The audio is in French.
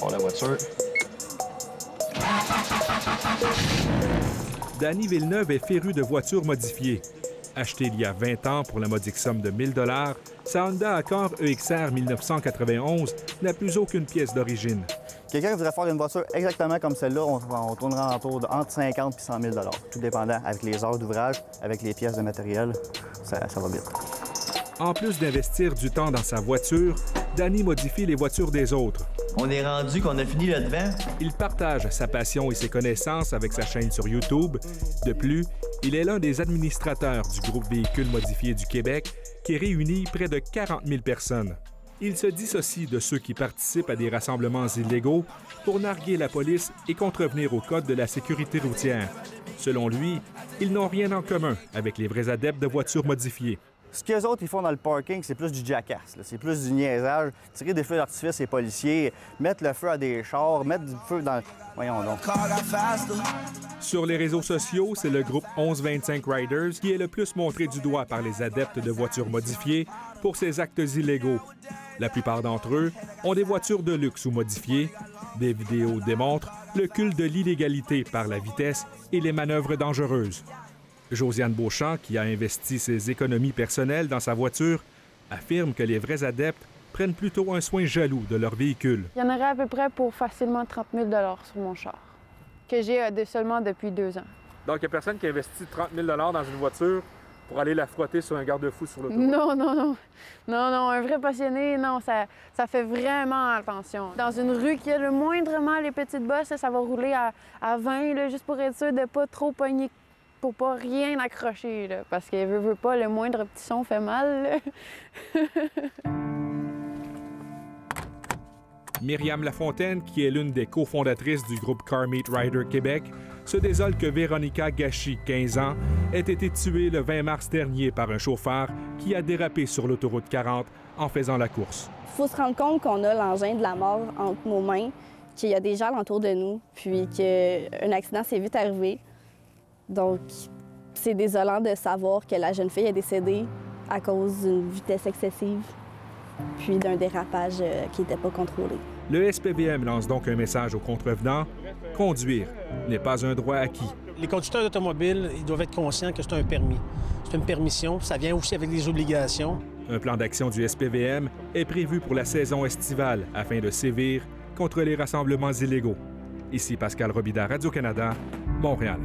Pour la voiture. Danny Villeneuve est féru de voitures modifiées. Acheté il y a 20 ans pour la modique somme de 1 000 $, sa Honda Accord EXR 1991 n'a plus aucune pièce d'origine. Quelqu'un qui voudrait faire une voiture exactement comme celle-là, on tournera autour de entre 50 et 100 000 $, tout dépendant, avec les heures d'ouvrage, avec les pièces de matériel, ça va vite. En plus d'investir du temps dans sa voiture, Danny modifie les voitures des autres. On est rendu qu'on a fini le devant. Il partage sa passion et ses connaissances avec sa chaîne sur YouTube. De plus, il est l'un des administrateurs du groupe Véhicules modifiés du Québec qui réunit près de 40 000 personnes. Il se dissocie de ceux qui participent à des rassemblements illégaux pour narguer la police et contrevenir au code de la sécurité routière. Selon lui, ils n'ont rien en commun avec les vrais adeptes de voitures modifiées. Ce qu'eux autres ils font dans le parking, c'est plus du jackass, c'est plus du niaisage, tirer des feux d'artifice les policiers, mettre le feu à des chars, mettre du feu dans... Voyons donc. Sur les réseaux sociaux, c'est le groupe 1125 Riders qui est le plus montré du doigt par les adeptes de voitures modifiées pour ces actes illégaux. La plupart d'entre eux ont des voitures de luxe ou modifiées. Des vidéos démontrent le culte de l'illégalité par la vitesse et les manœuvres dangereuses. Josiane Beauchamp, qui a investi ses économies personnelles dans sa voiture, affirme que les vrais adeptes prennent plutôt un soin jaloux de leur véhicule. Il y en aurait à peu près pour facilement 30 000 $ sur mon char, que j'ai seulement depuis 2 ans. Donc, il n'y a personne qui investit 30 000 $ dans une voiture pour aller la frotter sur un garde-fou sur l'autoroute? Non, un vrai passionné, non, ça fait vraiment attention. Dans une rue qui a le moindrement les petites bosses, ça va rouler à 20, là, juste pour être sûr de ne pas trop pogner, pour pas rien accrocher, là, parce que veut pas, le moindre petit son fait mal. Myriam Lafontaine, qui est l'une des cofondatrices du groupe Car Meet Rider Québec, se désole que Véronica Gachy, 15 ans, ait été tuée le 20 mars dernier par un chauffeur qui a dérapé sur l'autoroute 40 en faisant la course. Il faut se rendre compte qu'on a l'engin de la mort entre nos mains, qu'il y a des gens alentour de nous, puis qu'un accident s'est vite arrivé. Donc, c'est désolant de savoir que la jeune fille est décédée à cause d'une vitesse excessive, puis d'un dérapage qui n'était pas contrôlé. Le SPVM lance donc un message aux contrevenants. Conduire n'est pas un droit acquis. Les conducteurs d'automobiles, ils doivent être conscients que c'est un permis. C'est une permission, ça vient aussi avec des obligations. Un plan d'action du SPVM est prévu pour la saison estivale afin de sévir contre les rassemblements illégaux. Ici Pascal Robida, Radio-Canada, Montréal.